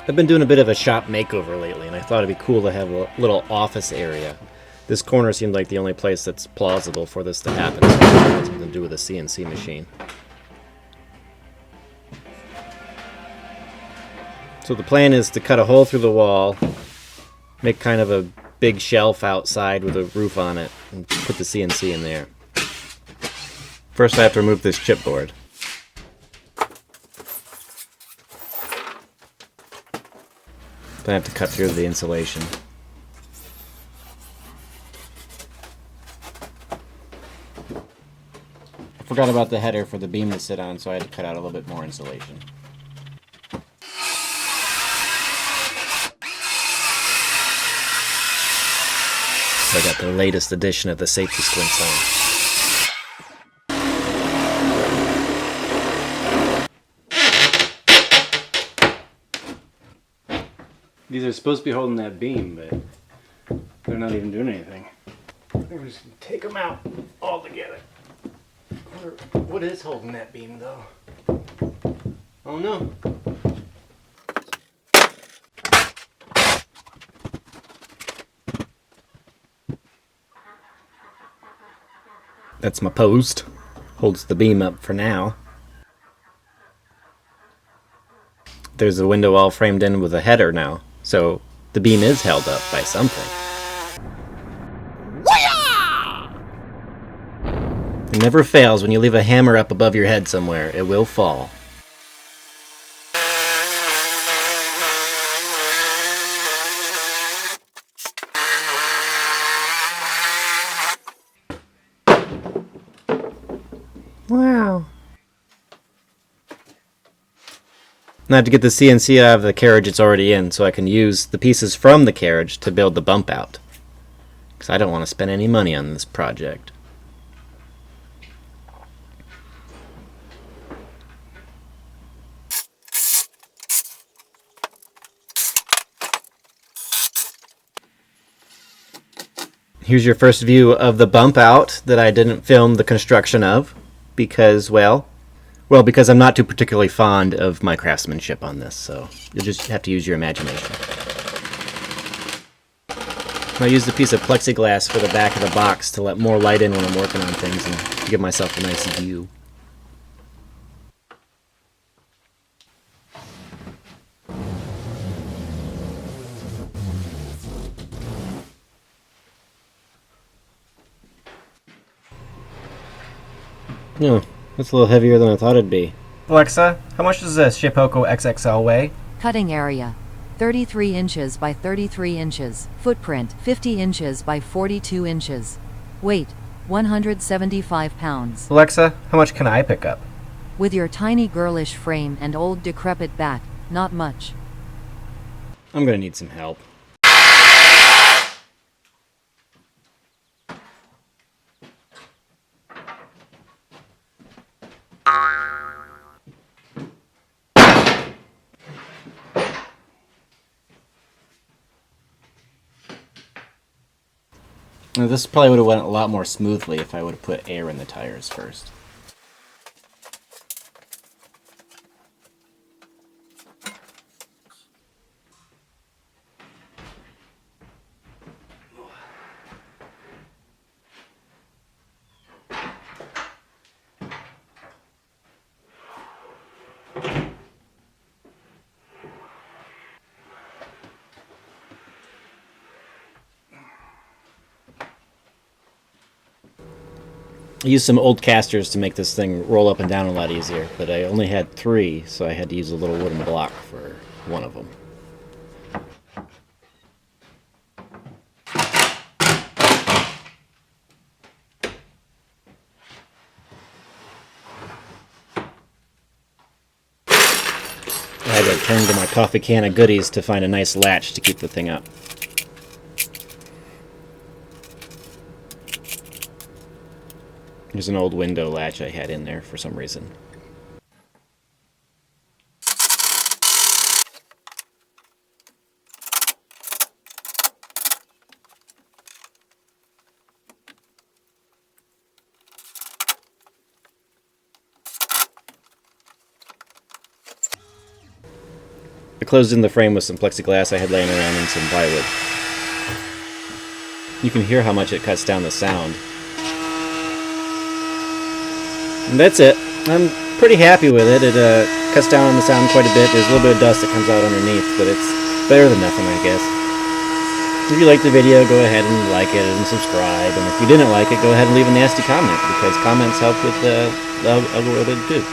I've been doing a bit of a shop makeover lately, and I thought it'd be cool to have a little office area. This corner seemed like the only place that's plausible for this to happen, so it had something to do with a CNC machine. So the plan is to cut a hole through the wall, make kind of a big shelf outside with a roof on it, and put the CNC in there. First I have to remove this chipboard. Then I have to cut through the insulation. I forgot about the header for the beam to sit on, so I had to cut out a little bit more insulation. So I got the latest edition of the safety squints on. These are supposed to be holding that beam, but they're not even doing anything. We're just gonna take them out all together. What is holding that beam, though? Oh no. That's my post. Holds the beam up for now. There's a window all framed in with a header now, so the beam is held up by something. It never fails. When you leave a hammer up above your head somewhere, it will fall. Wow. Now I have to get the CNC out of the carriage it's already in, so I can use the pieces from the carriage to build the bump out. Because I don't want to spend any money on this project. Here's your first view of the bump out that I didn't film the construction of because, well, because I'm not too particularly fond of my craftsmanship on this, so you'll just have to use your imagination. I used a piece of plexiglass for the back of the box to let more light in when I'm working on things and give myself a nice view. No, that's a little heavier than I thought it'd be. Alexa, how much does a Shapeoko XXL weigh? Cutting area 33 inches by 33 inches. Footprint 50 inches by 42 inches. Weight 175 pounds. Alexa, how much can I pick up? With your tiny girlish frame and old decrepit back, not much. I'm gonna need some help. Now, this probably would have went a lot more smoothly if I would have put air in the tires first. I used some old casters to make this thing roll up and down a lot easier, but I only had 3, so I had to use a little wooden block for one of them. I had to turn to my coffee can of goodies to find a nice latch to keep the thing up. There's an old window latch I had in there for some reason. I closed in the frame with some plexiglass I had laying around and some plywood. You can hear how much it cuts down the sound. And that's it. I'm pretty happy with it. It cuts down on the sound quite a bit. There's a little bit of dust that comes out underneath, but it's better than nothing, I guess. If you liked the video, go ahead and like it and subscribe. And if you didn't like it, go ahead and leave a nasty comment, because comments help with the algorithm too.